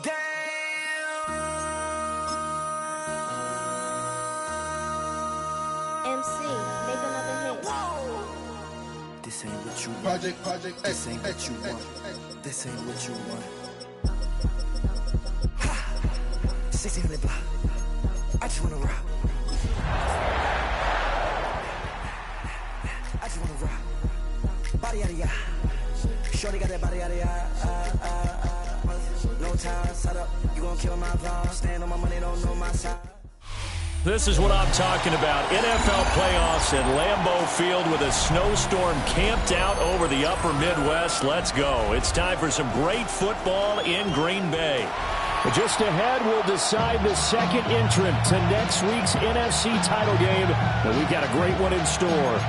Damn. MC, make another hit. This ain't what you want. Project, This ain't what you want. This ain't what you want. Ha! 1600 block. I just wanna rock. I just wanna rock. Body out of ya. Shorty got that body out of ya. No time, set up. You gon' kill my vibe. Stand on my money, don't know my side. This is what I'm talking about. NFL playoffs at Lambeau Field with a snowstorm camped out over the upper Midwest. Let's go. It's time for some great football in Green Bay. Just ahead, we'll decide the second entrant to next week's NFC title game. And we've got a great one in store,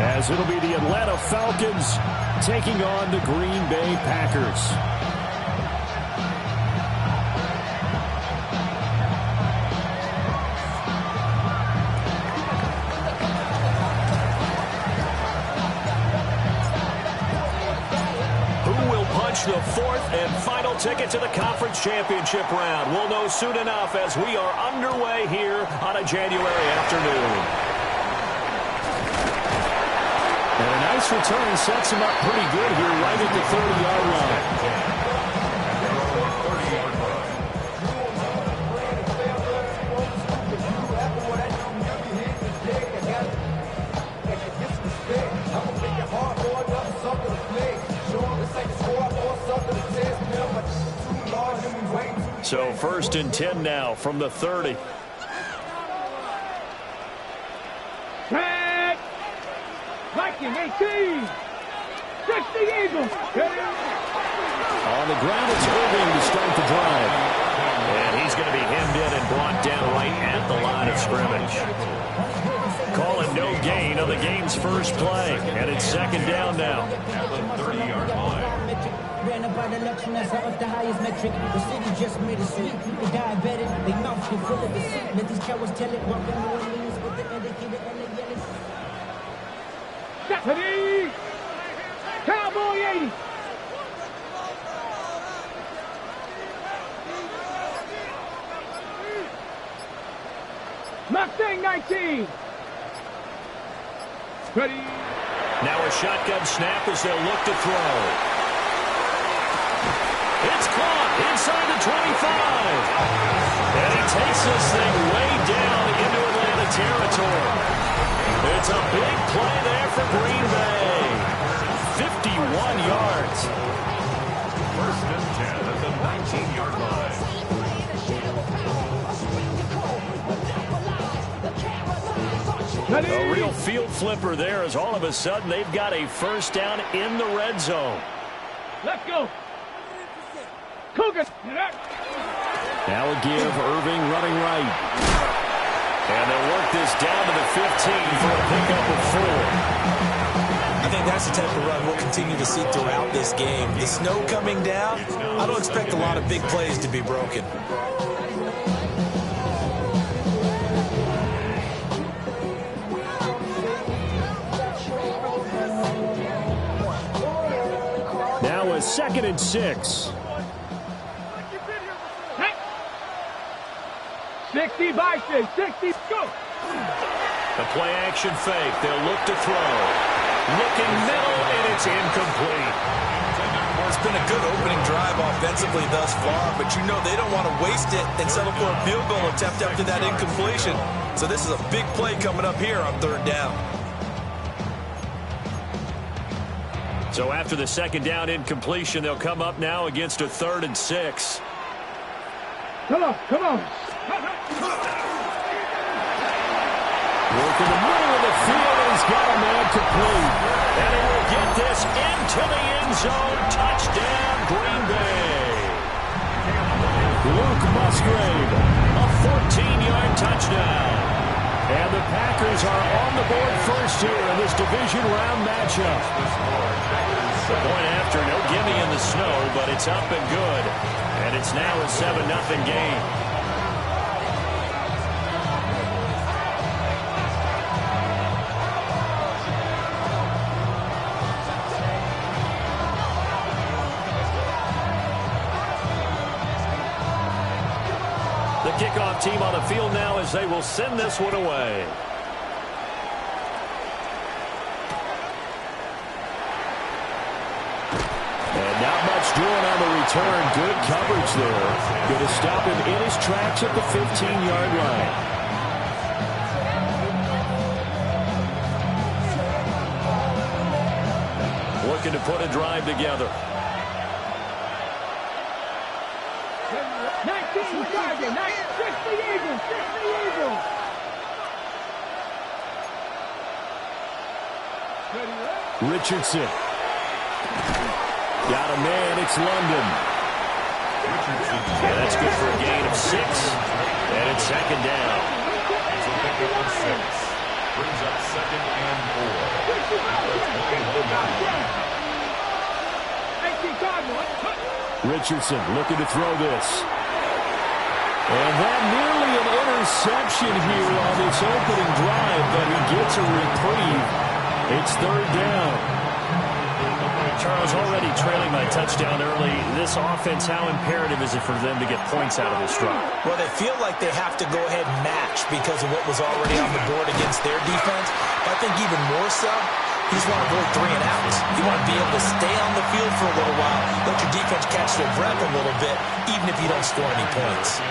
as it'll be the Atlanta Falcons taking on the Green Bay Packers. The fourth and final ticket to the conference championship round. We'll know soon enough as we are underway here on a January afternoon. And a nice return sets him up pretty good here right at the 30-yard line. So 1st and 10 now from the 30. Tag! Viking 18! 60 Eagles! On the ground, it's Irving to start the drive. And he's going to be hemmed in and brought down right at the line of scrimmage. Calling no gain on the game's first play. And it's 2nd down now. At the 30-yard line. Ran up by the election, that's up the highest metric. The city just made it sweet. People diabetic, they mouth get full of deceit. Let these cowards tell it, walk in New Orleans with the indicator and the yelling. Stephanie! Cowboy 80! Mustang 19! Ready? Now a shotgun snap as they'll look to throw. It's caught inside the 25. And he takes this thing way down into Atlanta territory. It's a big play there for Green Bay. 51 yards. 1st and 10 at the 19-yard line. A real field flipper there as all of a sudden they've got a 1st down in the red zone. Let's go! Cougars! Now a give, Irving running right. And they'll work this down to the 15 for a pickup of 4. I think that's the type of run we'll continue to see throughout this game. The snow coming down, I don't expect a lot of big plays to be broken. Now a 2nd and 6. 60 by 60, go! The play action fake. They'll look to throw. Looking middle, and it's incomplete. Well, it's been a good opening drive offensively thus far, but you know they don't want to waste it and settle for a field goal attempt after that incompletion. So this is a big play coming up here on 3rd down. So after the 2nd down incompletion, they'll come up now against a 3rd and 6. Come on, come on. Work in the middle of the field, and he's got a man complete. And he will get this into the end zone. Touchdown, Green Bay. Luke Musgrave, a 14-yard touchdown. And the Packers are on the board first here in this division round matchup. The point after, no gimme in the snow, but it's up and good. And it's now a 7-0 game. The kickoff team on the field now as they will send this one away. And not much doing on the return. Good coverage there. Going to stop him in his tracks at the 15-yard line. Looking to put a drive together. 19 target, 60 Eagles, 60 Eagles. Richardson. Got a man, it's London. Yeah, that's good for a gain of 6. And it's second down. So picking up 6. Brings up 2nd and 4. Richardson looking to throw this. And that nearly an interception here on this opening drive, but he gets a reprieve. It's 3rd down. Charles, already trailing by touchdown early. This offense, how imperative is it for them to get points out of this drive? Well, they feel like they have to go ahead and match because of what was already on the board against their defense. But I think even more so, you just want to avoid 3 and outs. You want to be able to stay on the field for a little while, let your defense catch their breath a little bit, even if you don't score any points.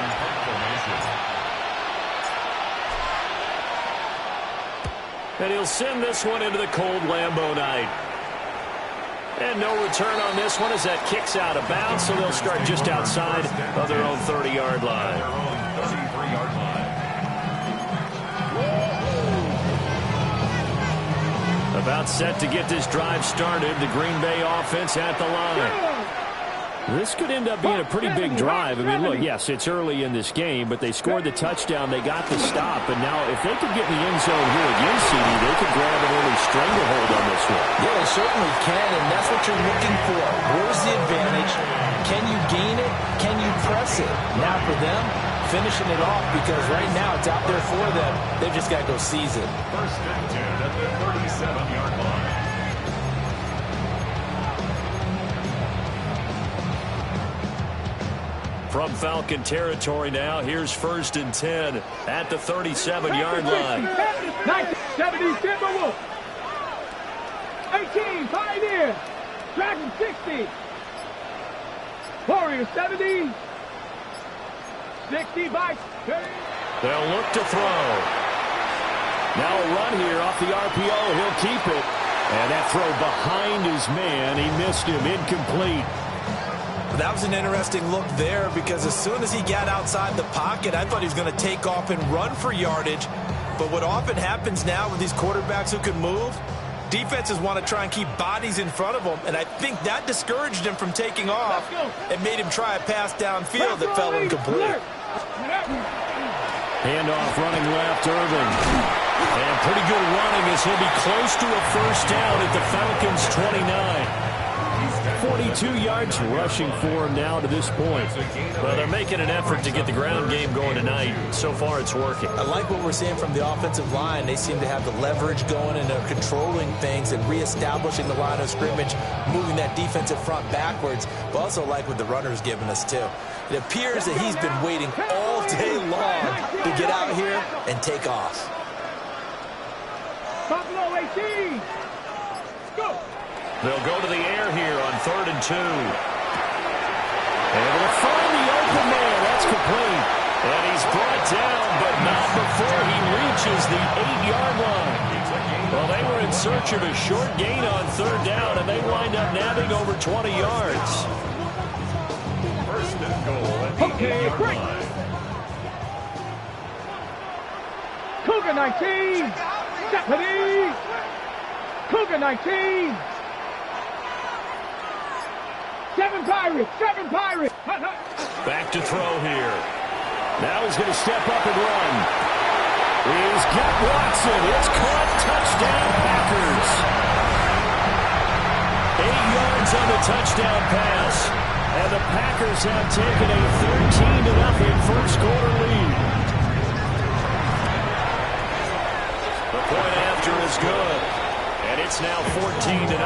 And he'll send this one into the cold Lambeau night. And no return on this one as that kicks out of bounds, so they'll start just outside of their own 30-yard line. About set to get this drive started, the Green Bay offense at the line. This could end up being a pretty big drive. I mean, look, yes, it's early in this game, but they scored the touchdown. They got the stop. And now if they could get in the end zone here again, CD, they could grab an early stranglehold on this one. Yeah, they certainly can, and that's what you're looking for. Where's the advantage? Can you gain it? Can you press it? Now for them, finishing it off because right now it's out there for them. They've just got to go seize it. 1st and 10 at the 37-yard line. From Falcon territory now, here's 1st and 10 at the 37-yard line. 1970 Timberwolves. 18 Pioneers. Dragon 60. Warriors 70. 60 by 30. They'll look to throw. Now a run here off the RPO. He'll keep it. And that throw behind his man. He missed him. Incomplete. That was an interesting look there because as soon as he got outside the pocket, I thought he was going to take off and run for yardage. But what often happens now with these quarterbacks who can move, defenses want to try and keep bodies in front of them, and I think that discouraged him from taking off and made him try a pass downfield that fell incomplete. Handoff running left, Irving. And pretty good running as he'll be close to a 1st down at the Falcons' 29. 42 yards rushing for him now to this point. Well, they're making an effort to get the ground game going tonight. So far, it's working. I like what we're seeing from the offensive line. They seem to have the leverage going and they're controlling things and reestablishing the line of scrimmage, moving that defensive front backwards. But also like what the runner's giving us, too. It appears that he's been waiting all day long to get out here and take off. Buffalo 18. Go. They'll go to the air here on 3rd and 2. Able to find the open man. That's complete. And he's brought down, but not before he reaches the 8-yard line. Well, they were in search of a short gain on 3rd down, and they wind up nabbing over 20 yards. 1st and goal at the 8-yard line. Cougar 19. Stephanie. Cougar 19. 7 Pirates. 7 Pirates. Back to throw here. Now he's going to step up and run. He's got Watson. It's caught. Touchdown, Packers. 8 yards on the touchdown pass. And the Packers have taken a 13-0 first quarter lead. The point after is good. And it's now 14-0. 14.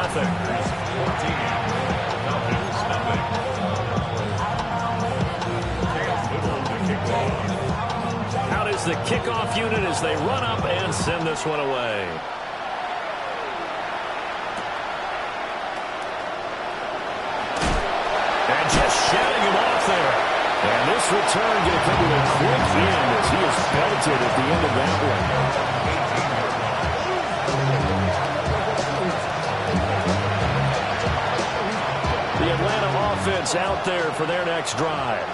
Out is the kickoff unit as they run up and send this one away. And just shutting him off there. And this return going to come to a quick end as he is belted at the end of that one. The Atlanta offense out there for their next drive.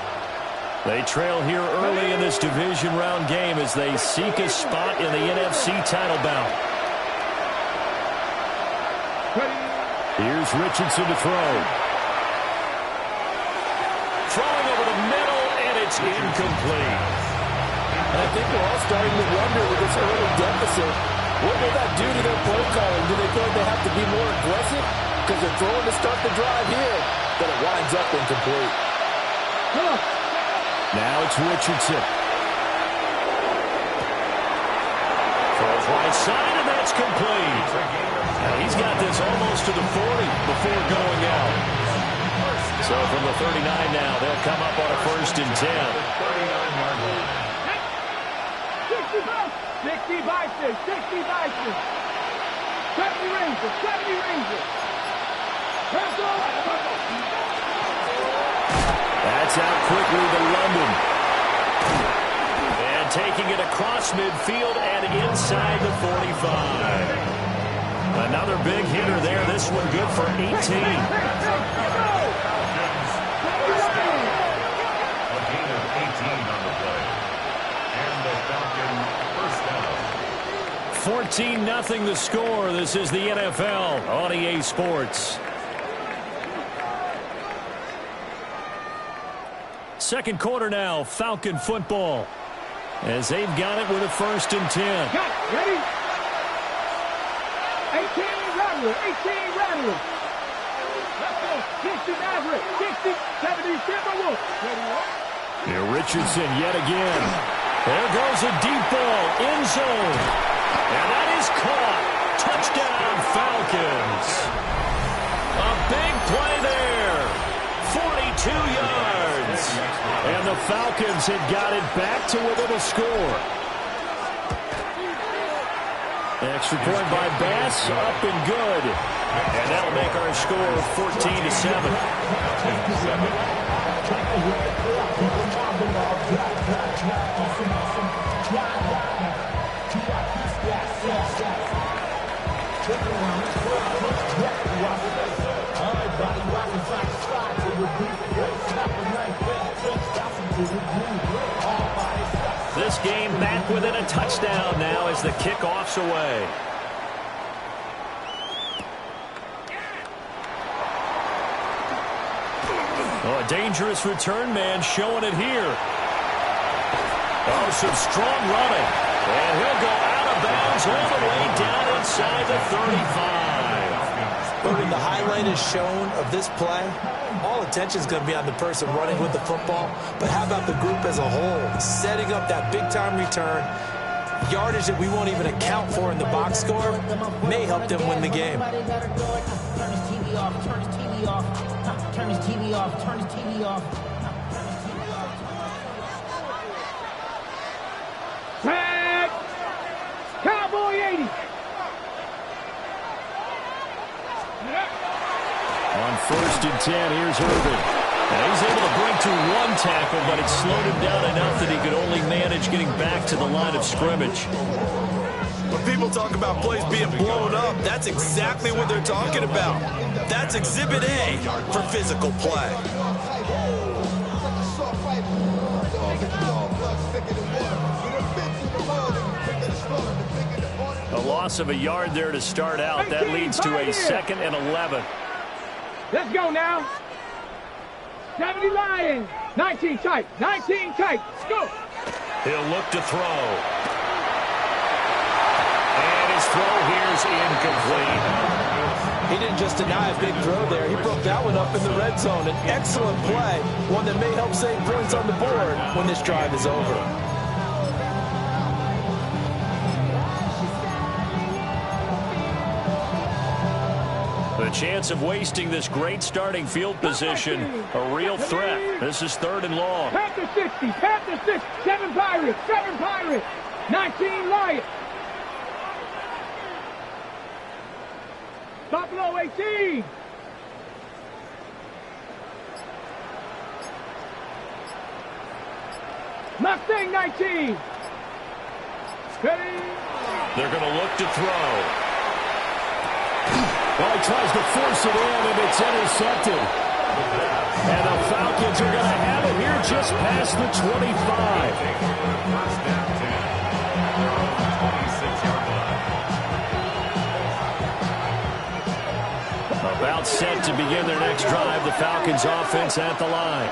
They trail here early in this division round game as they seek a spot in the NFC title bout. Here's Richardson to throw. Throwing over the middle, and it's incomplete. And I think we're all starting to wonder with this early deficit, what will that do to their play calling? Do they feel like they have to be more aggressive? Because they're throwing to start the drive here, but it winds up incomplete. Now it's Richardson. Throws right side, and that's complete. Now he's got this almost to the 40 before going out. So from the 39 now, they'll come up on a 1st and 10. 39-yard line. 60 Vikings, 60 Vikings. 70 Rangers, 70 Rangers. That's out quickly to London. And taking it across midfield and inside the 45. Another big hitter there. This one good for 18. 14-0 the score. This is the NFL on EA Sports. Second quarter now, Falcon football. As they've got it with a 1st and 10. Got it. Ready? 18 Rattler. 18 Rattler. Let's go. 60 Maverick. 60, 70 Timberwolves. Ready? Here Richardson yet again. There goes a deep ball. End zone. And that is caught. Touchdown, Falcons. A big play there. 42 yards. And the Falcons had got it back to within a score. Extra point by Bass, up and good. And that'll make our score 14-7. This game back within a touchdown now as the kickoff's away. Oh, a dangerous return man showing it here. Oh, some strong running. And he'll go out of bounds all the way down inside the 35. Logan, the highlight is shown of this play. All attention is going to be on the person running with the football. But how about the group as a whole? Setting up that big-time return. Yardage that we won't even account for in the box score may help them win the game. Turn his TV off. Turn his TV off. Turn his TV off. Turn his TV off. Tag. Cowboy 80. On 1st and 10, here's Irvin. Now he's able to break through one tackle, but it slowed him down enough that he could only manage getting back to the line of scrimmage. When people talk about plays being blown up, that's exactly what they're talking about. That's Exhibit A for physical play. A loss of a yard there to start out. That leads to a 2nd and 11. Let's go now. 70 Lions. 19 tight. 19 tight. Let's go. He'll look to throw. And his throw here is incomplete. He didn't just deny a big throw there. He broke that one up in the red zone. An excellent play, one that may help save points on the board when this drive is over. The chance of wasting this great starting field position, a real threat. This is 3rd and long. Panthers 60, Panthers 6, 7 Pirates, 7 Pirates, 19 Lions. Buffalo 18. Mustang 19. Ready? They're going to look to throw. Well, he tries to force it in, and it's intercepted. And the Falcons are going to have it here just past the 25. First down 10. 26-yard line. About set to begin their next drive. The Falcons offense at the line.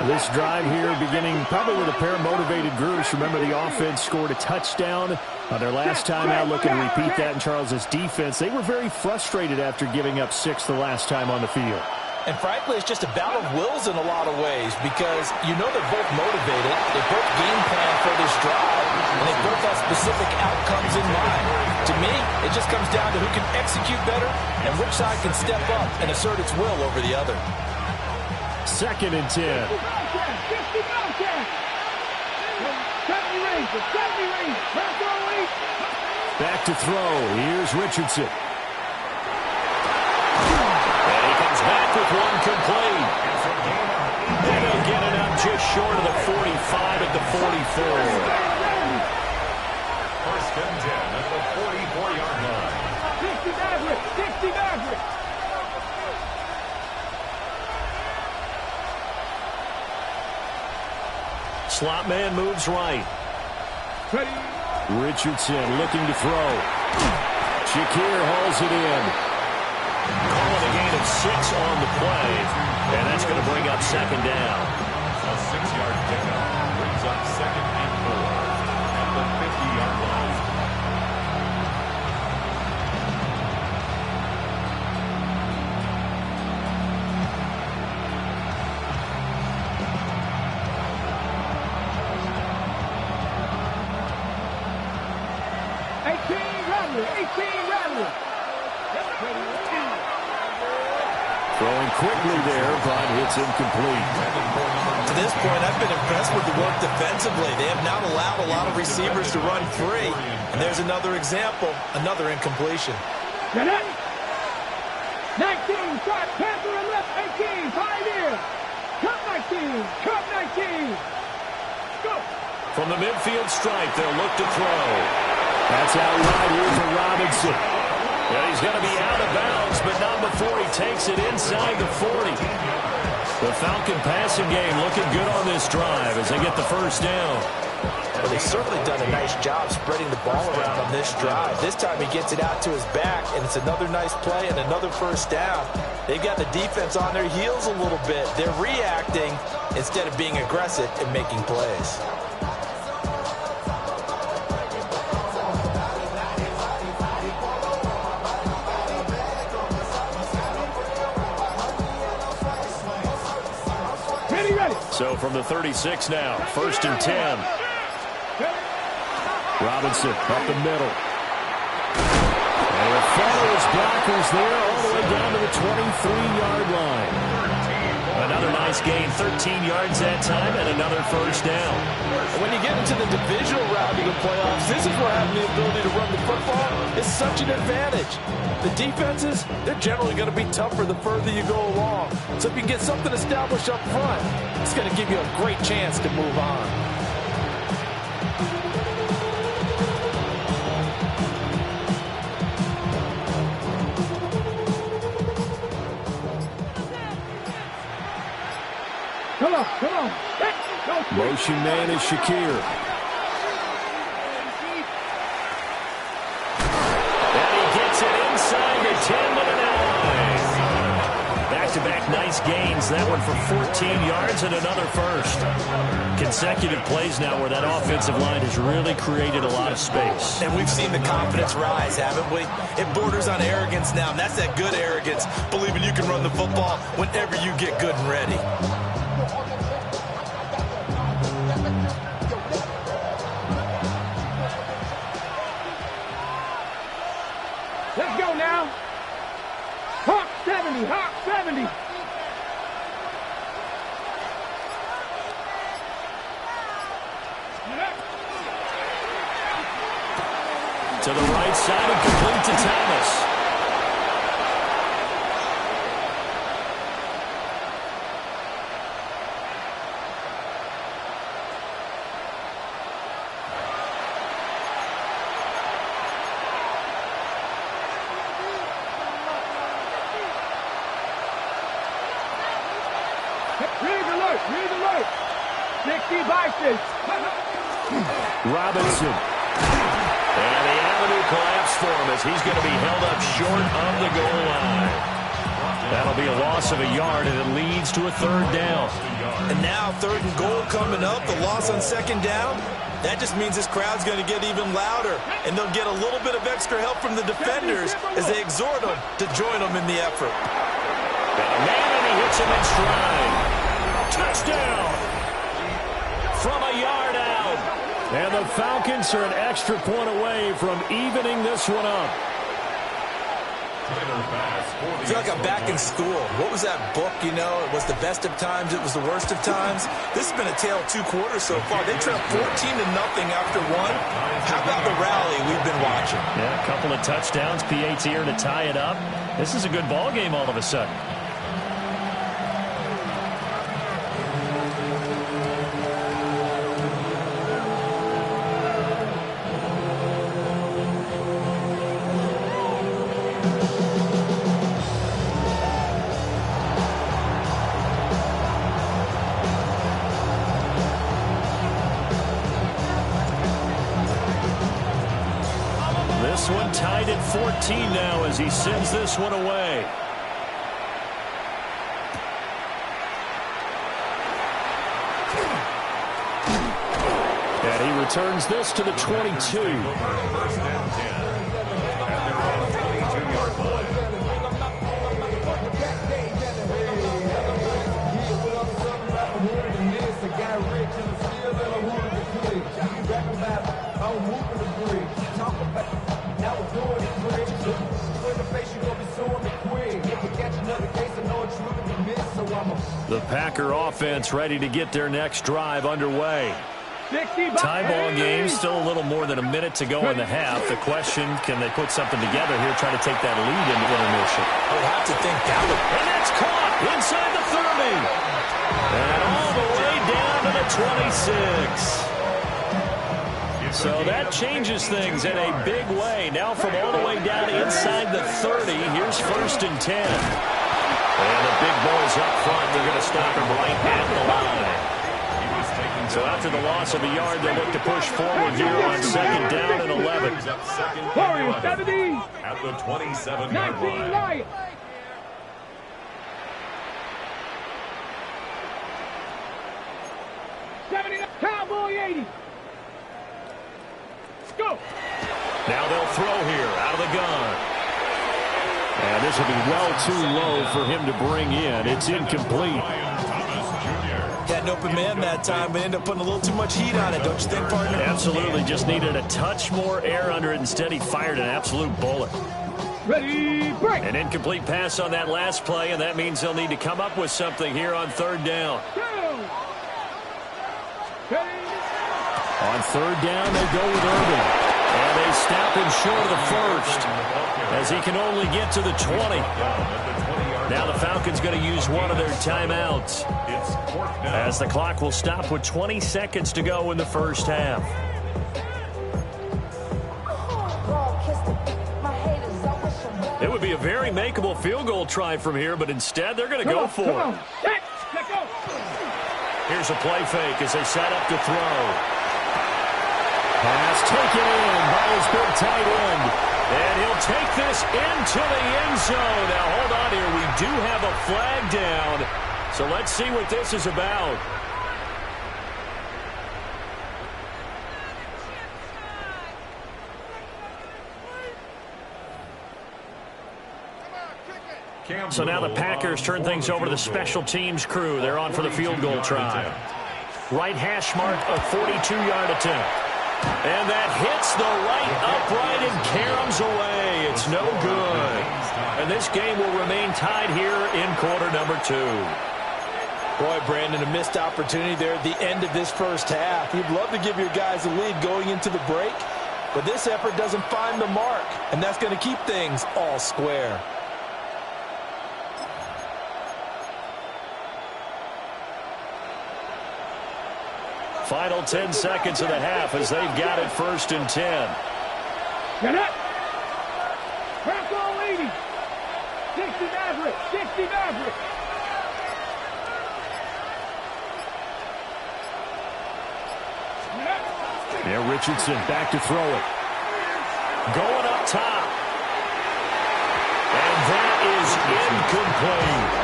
This drive here beginning probably with a pair of motivated groups. Remember, the offense scored a touchdown on their last time out. Looking to repeat that in Charles' defense. They were very frustrated after giving up 6 the last time on the field. And frankly, it's just a battle of wills in a lot of ways because you know they're both motivated. They both game plan for this drive, and they both have specific outcomes in mind. To me, it just comes down to who can execute better and which side can step up and assert its will over the other. 2nd and 10. Back to throw. Here's Richardson. And he comes back with one complete. And he'll get it up just short of the 45 at the 44. First and 10 at the 44-yard line. 60 Maverick, 60 Maverick. Slot man moves right. Ready? Richardson looking to throw. Shakir hauls it in. Calling a gain of 6 on the play. And that's going to bring up 2nd down. A 6-yard pickup brings up 2nd and 4 at the 50-yard line. Throwing quickly there, but it's incomplete. To this point, I've been impressed with the work defensively. They have not allowed a lot of receivers to run free. And there's another example, another incompletion. 19, start, Panther and left, 18, Pioneer. Cut 19, cut 19. Go. From the midfield stripe, they'll look to throw. That's out wide here for Robinson. Yeah, he's going to be out of bounds, but not before he takes it inside the 40. The Falcon passing game looking good on this drive as they get the first down. Well, they've certainly done a nice job spreading the ball around on this drive. This time he gets it out to his back, and it's another nice play and another first down. They've got the defense on their heels a little bit. They're reacting instead of being aggressive and making plays. So from the 36 now, 1st and 10. Robinson up the middle. And he'll follow his blockers there all the way down to the 23-yard line. Another nice gain, 13 yards that time, and another first down. When you get into the divisional round of the playoffs, this is where having the ability to run the football is such an advantage. The defenses, they're generally going to be tougher the further you go along. So if you can get something established up front, it's going to give you a great chance to move on. Come on, come on. Motion man is Shakir. And he gets it inside the 10 with an eye. Back back-to-back nice gains. That one for 14 yards and another first. Consecutive plays now where that offensive line has really created a lot of space. And we've seen the confidence rise, haven't we? It borders on arrogance now, and that's that good arrogance, believing you can run the football whenever you get good and ready. Let's go now. Hawk 70, Hawk 70. To the right side and complete to Thomas. Read alert. 60 Bison. Robinson. And the avenue collapsed for him as he's going to be held up short of the goal line. That'll be a loss of a yard, and it leads to a third down. And now 3rd and goal coming up, the loss on 2nd down. That just means this crowd's going to get even louder, and they'll get a little bit of extra help from the defenders as they exhort them to join them in the effort. Got a man, and he hits him in stride. Touchdown from a yard out. And the Falcons are an extra point away from evening this one up. I feel like I'm back in school. What was that book, you know? It was the best of times, it was the worst of times. This has been a tale of 2 quarters so far. They trailed 14-0 after 1. How about the rally we've been watching? Yeah, a couple of touchdowns, PAT here to tie it up. This is a good ball game all of a sudden. This one tied at 14 now as he sends this one away. And he returns this to the 22. First and 10 at the 22-yard line. The Packer offense ready to get their next drive underway. Tie ball game, still a little more than a minute to go in the half. The question, can they put something together here, try to take that lead into intermission? I would have to think that would. And that's caught inside the 30. And all the way down to the 26. So that changes things in a big way. Now from all the way down inside the 30, here's 1st and 10. And the big boys up front, they're going to stop him right at the line. So after the loss of a yard, they look to push forward here on 2nd down and 11. Warriors 70 at the 27-yard 19 line. Lions. 70 Cowboy 80. Go. Now they'll throw here out of the gun. And this will be well too low for him to bring in. It's incomplete. Got an open man that time, but ended up putting a little too much heat on it, don't you think, partner? Absolutely. Just needed a touch more air under it. Instead, he fired an absolute bullet. Ready, break. An incomplete pass on that last play, and that means they'll need to come up with something here on 3rd down. On 3rd down, they go with Irving. And they stop him short of the first as he can only get to the 20. Now the Falcons going to use one of their timeouts as the clock will stop with 20 seconds to go in the first half. It would be a very makeable field goal try from here, but instead they're going to go for it. Here's a play fake as they set up to throw. Pass taken in by his big tight end. And he'll take this into the end zone. Now, hold on here. We do have a flag down. So let's see what this is about. So now the Packers turn things over to the special teams crew. They're on for the field goal try. Right hash mark, a 42-yard attempt. And that hits the right upright and caroms away. It's no good. And this game will remain tied here in quarter number 2. Boy, Brandon, a missed opportunity there at the end of this first half. You'd love to give your guys a lead going into the break, but this effort doesn't find the mark, and that's going to keep things all square. Final 10 seconds of the half as they've got it 1st and 10. Get up. Crack all 80. 60 Maverick. 60 Maverick. There, Richardson back to throw it. Going up top. And that is incomplete.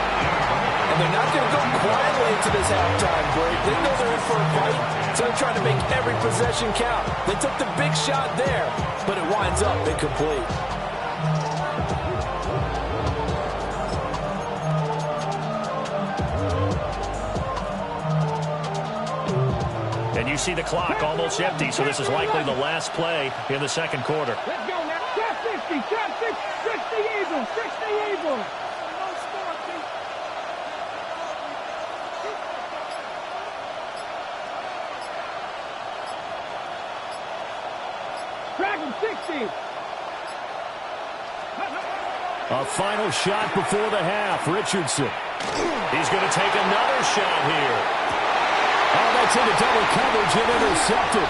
And they're not going to go quietly into this halftime break. They know they're in for a fight, so they're trying to make every possession count. They took the big shot there, but it winds up incomplete. And you see the clock almost empty, so this is likely the last play in the second quarter. Let's go now. Top 60. Top 60. 60 Eagles. 60 Eagles. Dragon 60. A final shot before the half. Richardson. He's going to take another shot here. Oh, that's into double coverage and intercepted.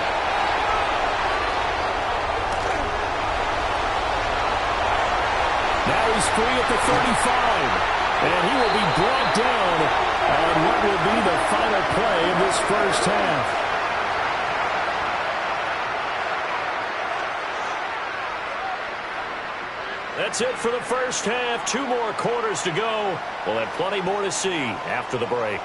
Now he's free at the 35. And he will be brought down on what will be the final play of this first half. That's it for the first half. 2 more quarters to go. We'll have plenty more to see after the break.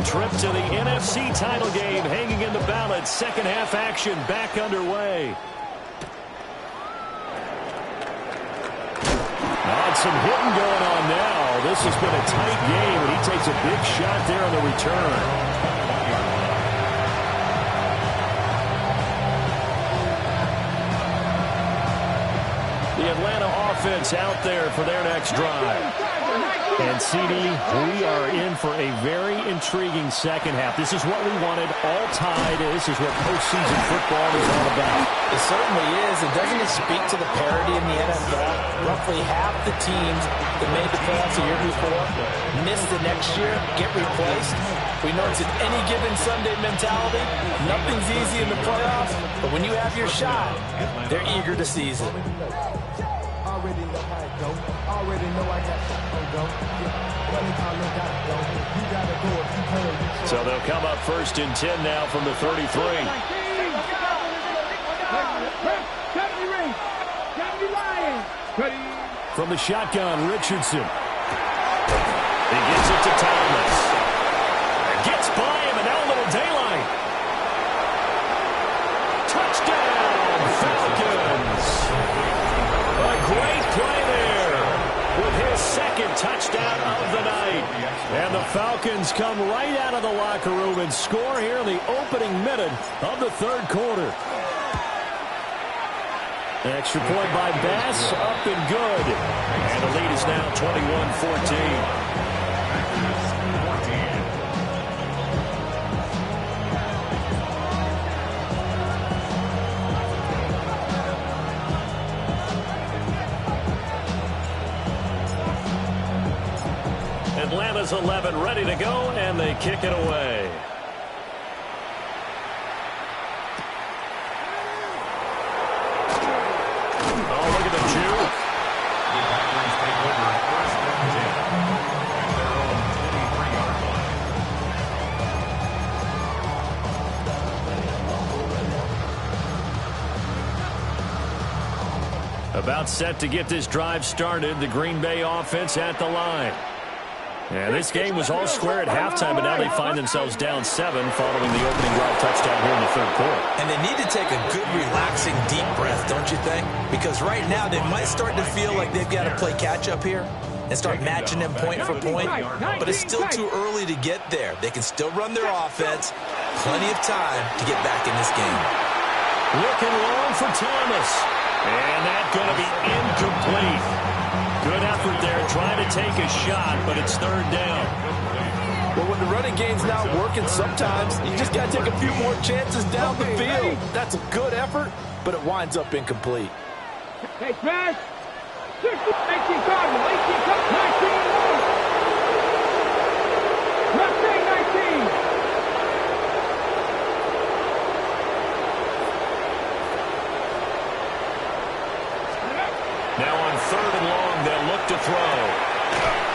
Trip to the NFC title game hanging in the balance. Second half action back underway. Some hitting going on now. This has been a tight game, and he takes a big shot there on the return. The Atlanta offense out there for their next drive. And, CD, we are in for a very intriguing second half. This is what we wanted, all tied. This is what postseason football is all about. It certainly is. And doesn't it speak to the parity in the NFL? Roughly half the teams that made the playoffs a year before miss the next year, get replaced. We know it's an any given Sunday mentality. Nothing's easy in the playoffs, but when you have your shot, they're eager to seize it. Already know how it go. Already know I got to go. You gotta go if you can. So they'll come up 1st and 10 now from the 33. From the shotgun, Richardson. He gets it to Thomas. Gets by him, and now a little daylight. Touchdown, Falcons. A great play there with his second touchdown of the night. And the Falcons come right out of the locker room and score here in the opening minute of the third quarter. Extra point by Bass, up and good. And the lead is now 21-14. is 11 ready to go, and they kick it away. Oh, look at the juke. The Packers take over first and 10 at their own 23-yard line. About set to get this drive started. The Green Bay offense at the line. And this game was all square at halftime, but now they find themselves down 7 following the opening drive touchdown here in the third quarter. And they need to take a good, relaxing, deep breath, don't you think? Because right now they might start to feel like they've got to play catch-up here and start matching them point for point. But it's still too early to get there. They can still run their offense. Plenty of time to get back in this game. Looking long for Thomas. And that's going to be incomplete. Good effort there, trying to take a shot, but it's third down. Well, when the running game's not working, sometimes you just got to take a few more chances down the field. That's a good effort, but it winds up incomplete. Hey, smash! 18 Cardinal, 18 Cardinal, 19. Mustang 19. Now on third and long, they'll look to throw.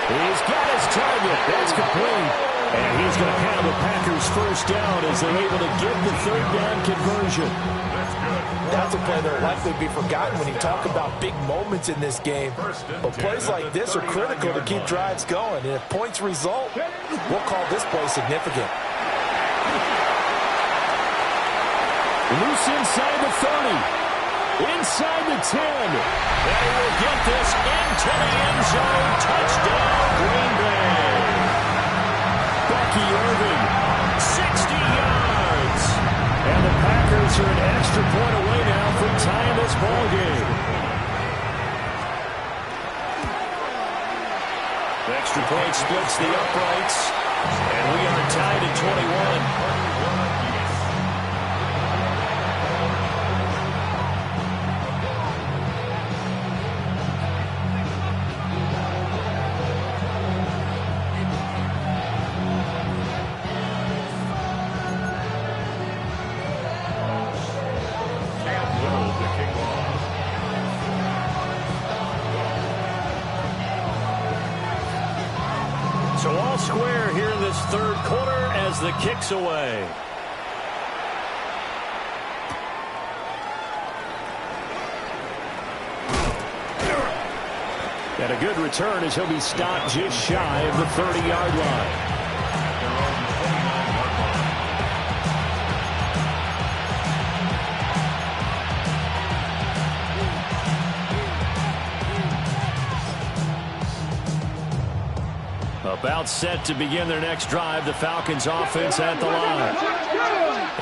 He's got his target. That's complete. And he's going to have the Packers first down as they're able to get the third down conversion. That's a play that will likely be forgotten when you talk about big moments in this game. But plays like this are critical to keep drives going. And if points result, we'll call this play significant. Loose inside the 30. Inside the 10. They will get this into the end zone. Touchdown, Green Bay. Bucky Irving, 60 yards. And the Packers are an extra point away now from tying this ball game. The extra point splits the uprights. And we are tied at 21. So all square here in this third quarter as the kick's away. And a good return as he'll be stopped just shy of the 30-yard line. About set to begin their next drive, the Falcons offense at the line.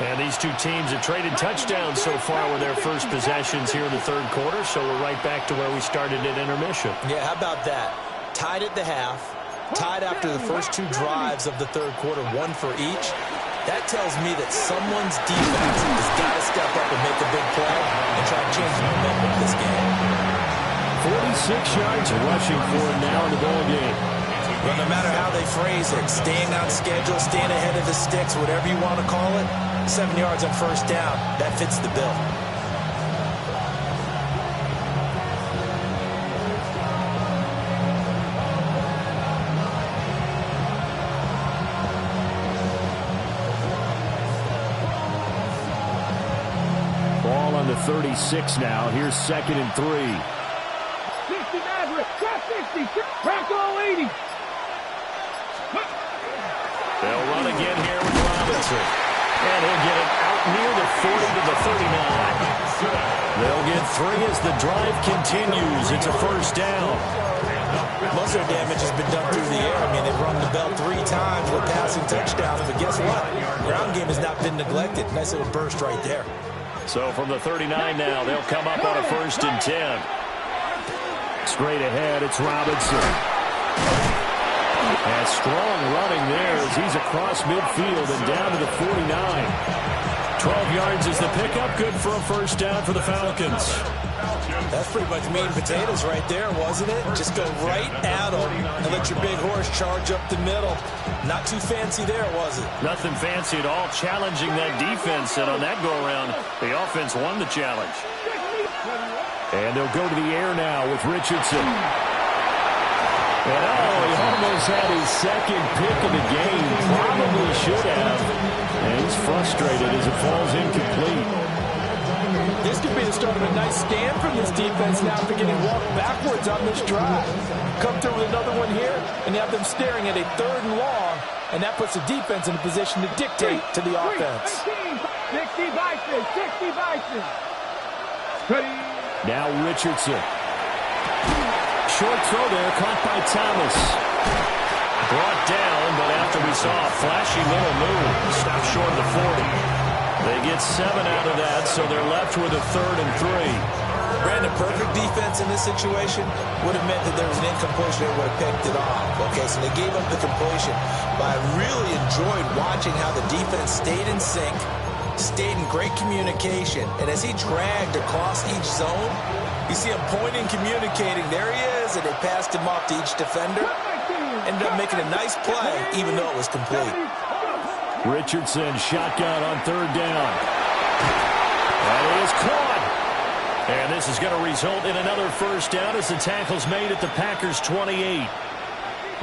And these two teams have traded touchdowns so far with their first possessions here in the third quarter, so we're right back to where we started at intermission. Yeah, how about that? Tied at the half, tied after the first two drives of the third quarter, one for each. That tells me that someone's defense has got to step up and make a big play and try to change the momentum of this game. 46 yards rushing for him now in the ball game. Well, no matter how they phrase it, staying on schedule, staying ahead of the sticks, whatever you want to call it, 7 yards on first down, that fits the bill. Ball on the 36 now. Here's 2nd and 3. 60 Maverick, got 60, crack all 80. They'll run again here with Robinson. And he'll get it out near the 40 to the 39. They'll get 3 as the drive continues. It's a first down. Most of their damage has been done through the air. I mean, they've run the bell 3 times with passing touchdowns, but guess what? Ground game has not been neglected. Nice little burst right there. So from the 39 now, they'll come up on a 1st and 10. Straight ahead, it's Robinson. And strong running there as he's across midfield and down to the 49. 12 yards is the pickup. Good for a first down for the Falcons. That's pretty much meat and potatoes right there, wasn't it? Just go right at them and let your big horse charge up the middle. Not too fancy there, was it? Nothing fancy at all, challenging that defense, and on that go-around, the offense won the challenge. And they'll go to the air now with Richardson. And he almost had his second pick of the game. Probably should have. And he's frustrated as it falls incomplete. This could be the start of a nice stand from this defense now after getting walked backwards on this drive. Come through with another one here, and you have them staring at a 3rd and long, and that puts the defense in a position to dictate to the offense. 60 Vikings, 60 Vikings. Now Richardson. Short throw there, caught by Thomas. Brought down, but after we saw a flashy little move, stopped short of the 40. They get 7 out of that, so they're left with a 3rd and 3. Brandon, perfect defense in this situation would have meant that there was an incompletion. They would have picked it off. Okay, so they gave up the completion. But I really enjoyed watching how the defense stayed in sync, stayed in great communication. And as he dragged across each zone, you see him pointing, communicating. There he is, and they passed him off to each defender. Ended up making a nice play, even though it was complete. Richardson, shotgun on 3rd down. That is caught. And this is going to result in another 1st down as the tackle's made at the Packers' 28.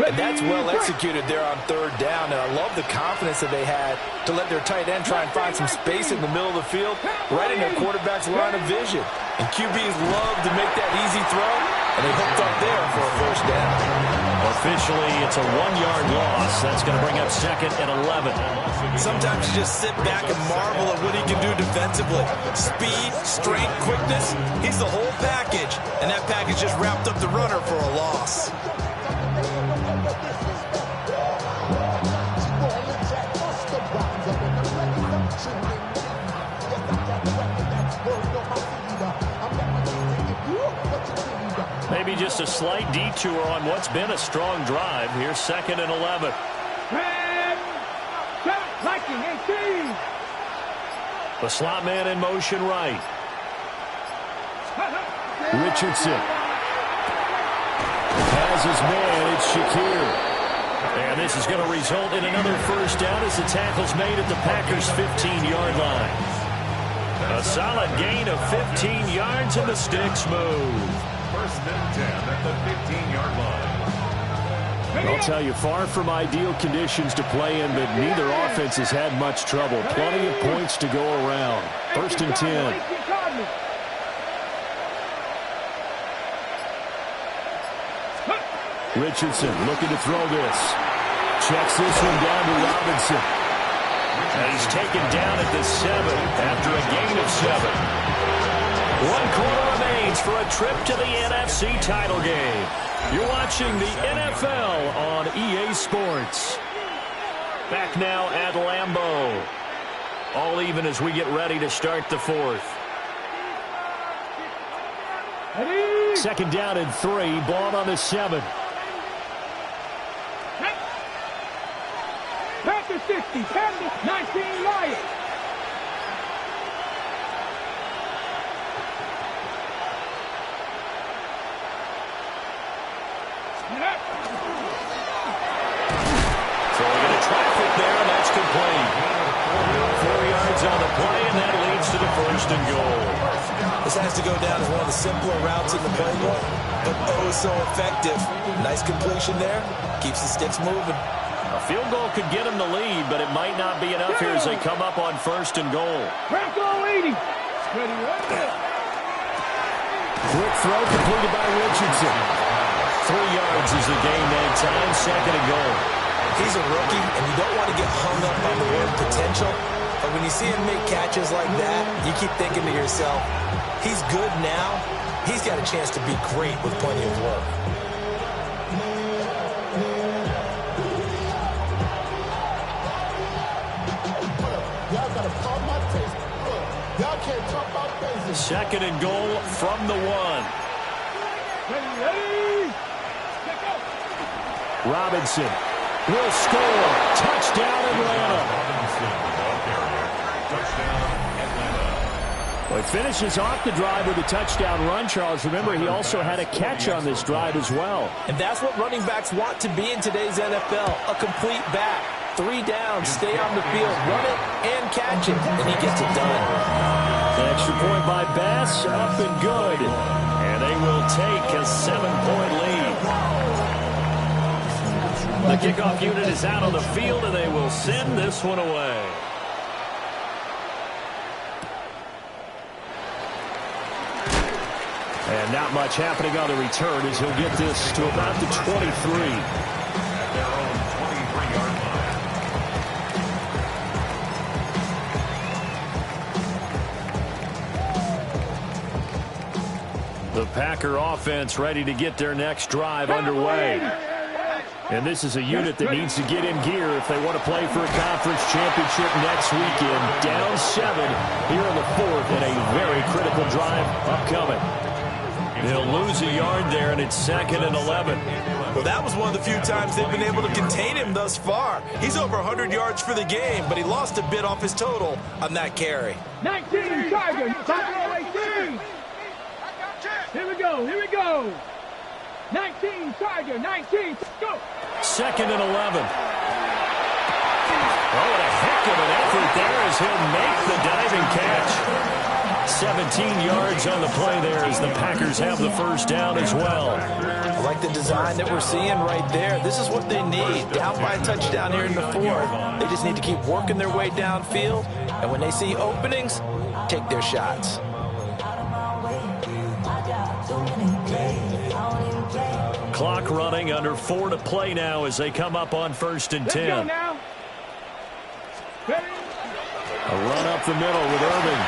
And that's well executed there on 3rd down. And I love the confidence that they had to let their tight end try and find some space in the middle of the field, right in their quarterback's line of vision. And QBs love to make that easy throw, and they hooked up there for a 1st down. Officially, it's a 1-yard loss. That's going to bring up 2nd and 11. Sometimes you just sit back and marvel at what he can do defensively. Speed, strength, quickness, he's the whole package. And that package just wrapped up the runner for a loss. Maybe just a slight detour on what's been a strong drive. Here's 2nd and 11. Viking, 18. The slot man in motion right. Richardson has his man. It's Shakir. And this is going to result in another 1st down as the tackle's made at the Packers' 15-yard line. A solid gain of 15 yards and the sticks move. 1st and 10 at the 15-yard line. I'll tell you, far from ideal conditions to play in, but neither offense has had much trouble. Plenty of points to go around. 1st and 10. Richardson looking to throw this. Checks this one down to Robinson. And he's taken down at the 7 after a gain of 7. 1 quarter remains for a trip to the NFC title game. You're watching the NFL on EA Sports. Back now at Lambeau. All even as we get ready to start the 4th. 2nd down and 3. Ball on the 7. Panthers 60, Panthers 19 Lions. Throwing into traffic there, and that's complete. 4 yards on the play, and that leads to the 1st and goal. This has to go down as one of the simpler routes in the playbook, but oh so effective. Nice completion there. Keeps the sticks moving. A field goal could get them the lead, but it might not be enough here as they come up on 1st and goal. Bronco 80. Quick throw completed by Richardson. 3 yards is the game that time. 2nd and goal. He's a rookie, and you don't want to get hung up on the word potential. But when you see him make catches like that, you keep thinking to yourself, he's good now. He's got a chance to be great with plenty of work. Second and goal from the 1. Robinson will score. Touchdown, Atlanta. Robinson, ball carrier. Touchdown, Atlanta. Well, he finishes off the drive with a touchdown run, Charles. Remember, he also had a catch on this drive as well. And that's what running backs want to be in today's NFL, a complete back. 3 downs, stay on the field, run it, and catch it, and he gets it done. The extra point by Bass, up and good. And they will take a 7-point lead. The kickoff unit is out on the field, and they will send this one away. And not much happening on the return as he'll get this to about the 23. Their own 23-yard line. The Packer offense ready to get their next drive underway. And this is a unit that needs to get in gear if they want to play for a conference championship next weekend. Down 7 here in the 4th, and a very critical drive upcoming. They'll lose a yard there, and it's 2nd and 11. Well, that was one of the few times they've been able to contain him thus far. He's over 100 yards for the game, but he lost a bit off his total on that carry. 19, Tiger, 18. Here we go, here we go. 19, Tiger, 19, go. 2nd and 11. Oh, what a heck of an effort there as he'll make the diving catch. 17 yards on the play there as the Packers have the first down as well. I like the design that we're seeing right there. This is what they need. Down by a touchdown here in the 4th. They just need to keep working their way downfield. And when they see openings, take their shots. Clock running, under 4 to play now as they come up on 1st and 10. Let's go now. A run up the middle with Irving.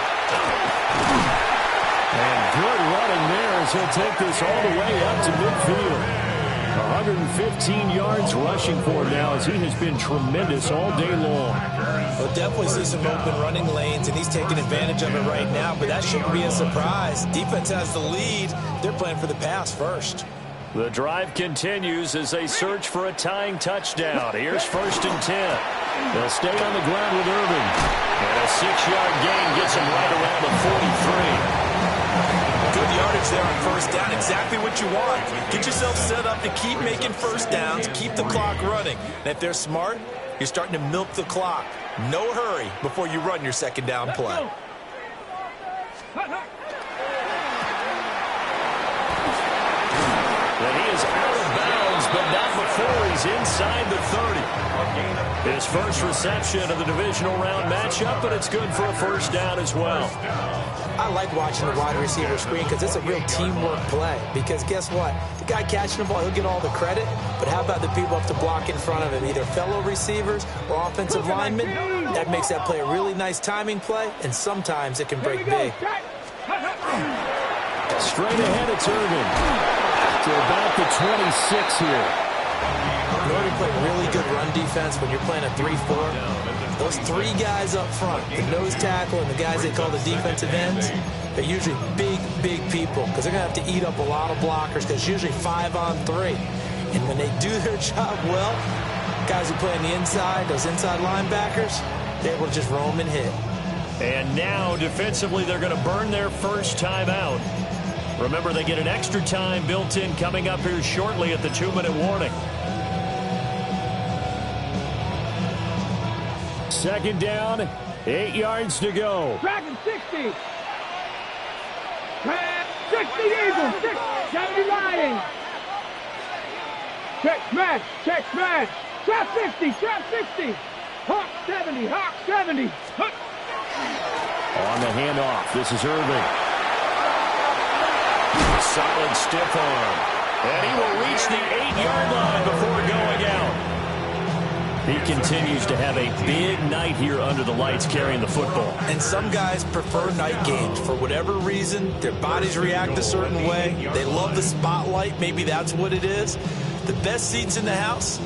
And good running there as he'll take this all the way up to midfield. 115 yards rushing for him now as he has been tremendous all day long. We'll definitely see some open running lanes, and he's taking advantage of it right now, but that shouldn't be a surprise. Defense has the lead. They're playing for the pass first. The drive continues as they search for a tying touchdown. Here's 1st and 10. They'll stay on the ground with Irving. And a 6-yard gain gets him right around the 43. Good yardage there on 1st down. Exactly what you want. Get yourself set up to keep making 1st downs, keep the clock running. And if they're smart, you're starting to milk the clock. No hurry before you run your 2nd down play. And he is out of bounds, but not before he's inside the 30. His first reception of the divisional round matchup, but it's good for a 1st down as well. I like watching the wide receiver screen because it's a real teamwork play. Because guess what? The guy catching the ball, he'll get all the credit. But how about the people up to block in front of him, either fellow receivers or offensive linemen? That makes that play a really nice timing play, and sometimes it can break big. Straight ahead, it's Irving. To about the 26 here. In order to play really good run defense when you're playing a 3-4, those 3 guys up front, the nose tackle and the guys they call the defensive ends, they're usually big, big people because they're going to have to eat up a lot of blockers because it's usually 5-on-3. And when they do their job well, guys who play on the inside, those inside linebackers, they're able to just roam and hit. And now, defensively, they're going to burn their first time out. Remember, they get an extra time built in coming up here shortly at the 2-minute warning. 2nd down, 8 yards to go. Dragon 60. 60 Eagles, 70 Lions. Check smash. Trap 50, trap 60. Hawk 70, Hawk 70. Huck. On the handoff, this is Irving. Solid stiff arm. And he will reach the 8-yard line before going out. He continues to have a big night here under the lights carrying the football. And some guys prefer night games. For whatever reason, their bodies react a certain way. They love the spotlight. Maybe that's what it is. The best seats in the house,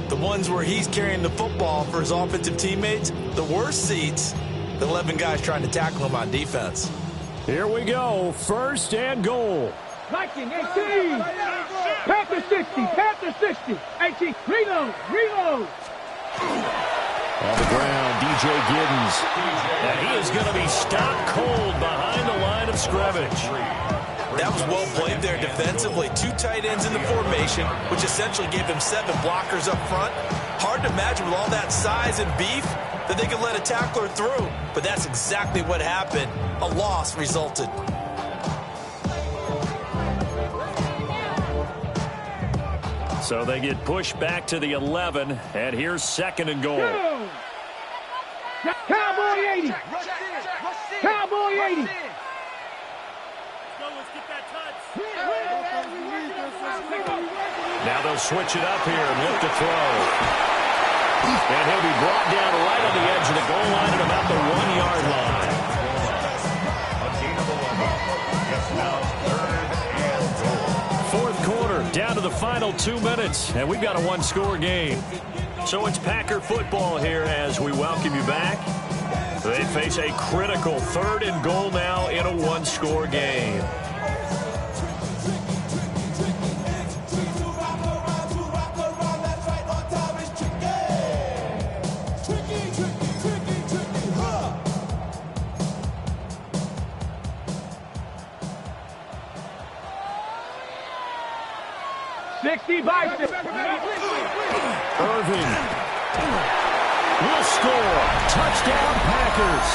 the ones where he's carrying the football for his offensive teammates. The worst seats, the 11 guys trying to tackle him on defense. Here we go. 1st and goal. Viking 18. Panther 60, Panther 60. 18. Reload. On the ground, DJ Giddens. And he is going to be stopped cold behind the line of scrimmage. That was well played there defensively. 2 tight ends in the formation, which essentially gave them 7 blockers up front. Hard to imagine with all that size and beef that they could let a tackler through. But that's exactly what happened. A loss resulted. So they get pushed back to the 11, and here's 2nd and goal. Go. Cowboy 80. Cowboy 80. Now they'll switch it up here and look to throw. And he'll be brought down right on the edge of the goal line at about the 1-yard line. A gain of 11. Yes, now 3rd and goal. 4th quarter, down to the final 2 minutes, and we've got a 1-score game. So it's Packer football here as we welcome you back. They face a critical 3rd and goal now in a 1-score game. Irving will score. Touchdown, Packers.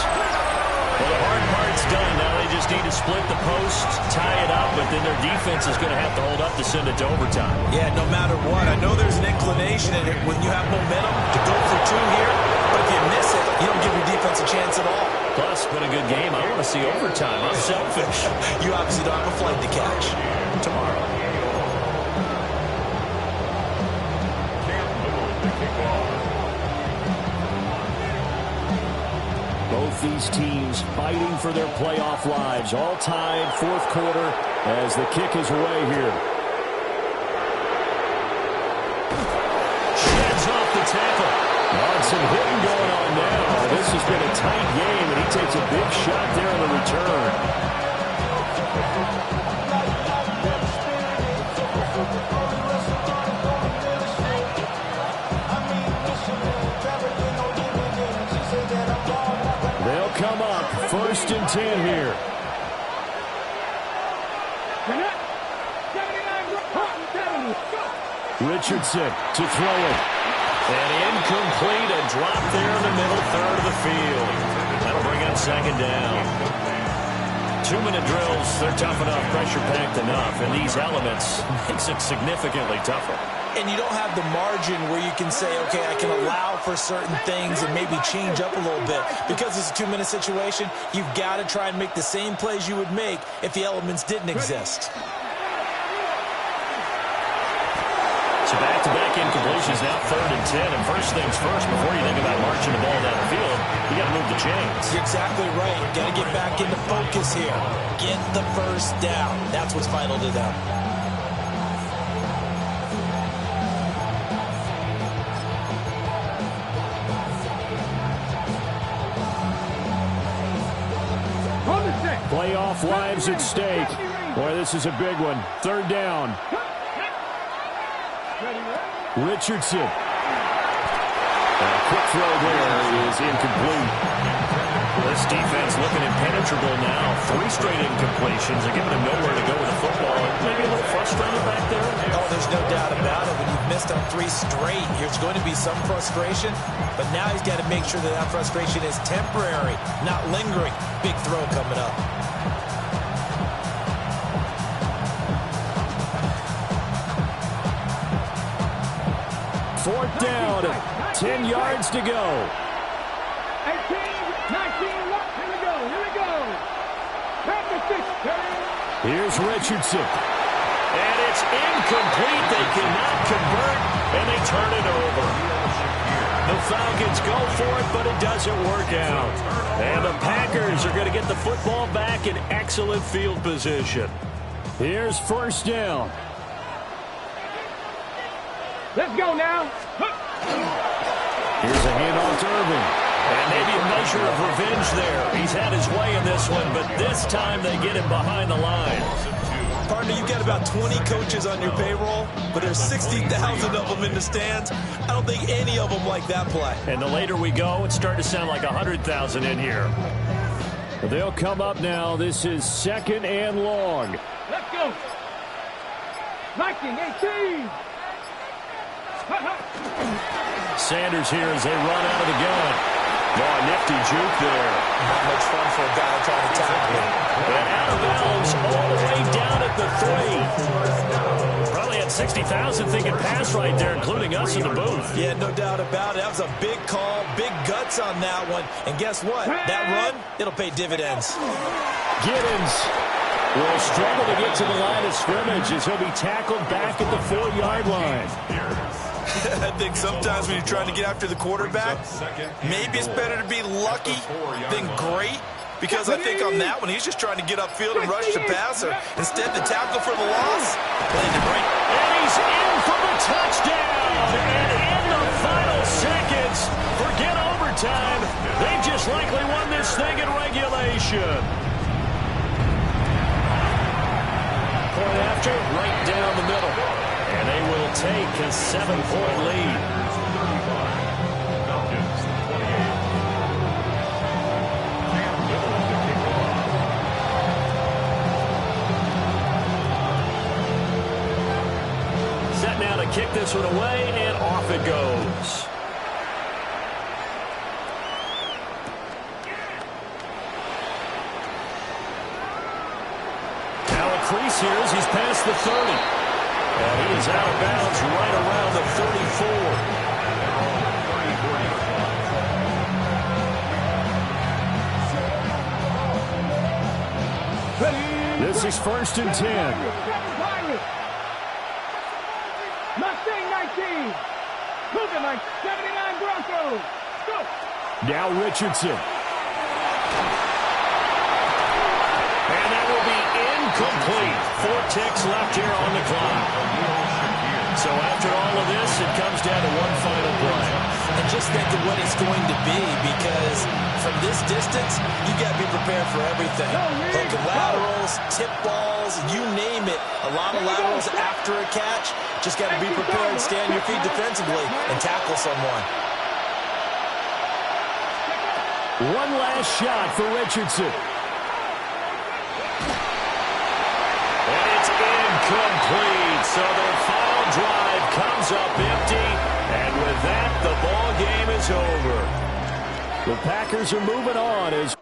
Well, the hard part's done. Now they just need to split the post, tie it up, but then their defense is going to have to hold up to send it to overtime. Yeah, no matter what. I know there's an inclination in it when you have momentum to go for 2 here, but if you miss it, you don't give your defense a chance at all. Plus, it's been a good game. I want to see overtime. I'm selfish. You obviously don't have a flight to catch. Tomorrow. Both these teams fighting for their playoff lives. All tied, 4th quarter as the kick is away here. Sheds off the tackle. Some hitting going on now. This has been a tight game, and he takes a big shot there on the return. They'll come up 1st and 10 here. Richardson to throw it. And incomplete, a drop there in the middle 3rd of the field. That'll bring up 2nd down. 2-minute drills, they're tough enough, pressure-packed enough, and these elements makes it significantly tougher. And you don't have the margin where you can say, okay, I can allow for certain things and maybe change up a little bit. Because it's a 2-minute situation, you've got to try and make the same plays you would make if the elements didn't exist. So back-to-back incompletions, now 3rd and 10. And first things first, before you think about marching the ball down the field, you got to move the chains. You're exactly right. Got to get back into focus here. Get the first down. That's what's vital to them. Playoff lives at stake. Boy, this is a big one. 3rd down. Richardson. A quick throw there is incomplete. This defense looking impenetrable now. 3 straight incompletions. They're giving him nowhere to go with the football. Maybe a little frustrated back there. Oh, there's no doubt about it. When you've missed on 3 straight, there's going to be some frustration. But now he's got to make sure that that frustration is temporary, not lingering. Big throw coming up. Fourth down, 10 yards to go. 18, 19, look, here we go, here we go. Here's Richardson. And it's incomplete. They cannot convert, and they turn it over. The Falcons go for it, but it doesn't work out. And the Packers are going to get the football back in excellent field position. Here's 1st down. Let's go now. Here's a handoff to Irving. And maybe a measure of revenge there. He's had his way in this one, but this time they get him behind the line. Partner, you've got to got about 20 coaches on your payroll, but there's 60,000 of them in the stands. I don't think any of them like that play. And the later we go, it's starting to sound like 100,000 in here. They'll come up now. This is 2nd and long. Let's go. 19, 18. Sanders here as they run out of the gun. Oh, nifty juke there. Not much fun for a guy trying to tackle him. And out of bounds all the way down at the 3. Probably had 60,000 thinking pass right there, including us in the booth. Yeah, no doubt about it. That was a big call, big guts on that one. And guess what? That run, it'll pay dividends. Giddens will struggle to get to the line of scrimmage as he'll be tackled back at the 4-yard line. I think sometimes when you're trying to get after the quarterback, maybe it's better to be lucky than great, because I think on that one, he's just trying to get upfield and rush the passer. Instead, the tackle for the loss, landed right. And he's in for the touchdown. And in the final seconds, forget overtime. They've just likely won this thing in regulation. Point after, right down the middle. And they will take a 7-point lead. Falcons, 28. Set now to kick this one away, and off it goes. Now a crease here as he's past the 30. And he is out of bounds right around the 34. This is 1st and 10. Mustang 19. Moving like 79 Broncos. Go. Now Richardson. And that will be incomplete. 4 ticks left here on the clock. So after all of this, it comes down to one final play. And just think of what it's going to be, because from this distance, you got to be prepared for everything. Hook and laterals, tip balls, you name it. A lot of laterals after a catch. Just got to be prepared, stand your feet defensively, and tackle someone. One last shot for Richardson. And it's incomplete. So their final drive comes up empty. And with that, the ball game is over. The Packers are moving on as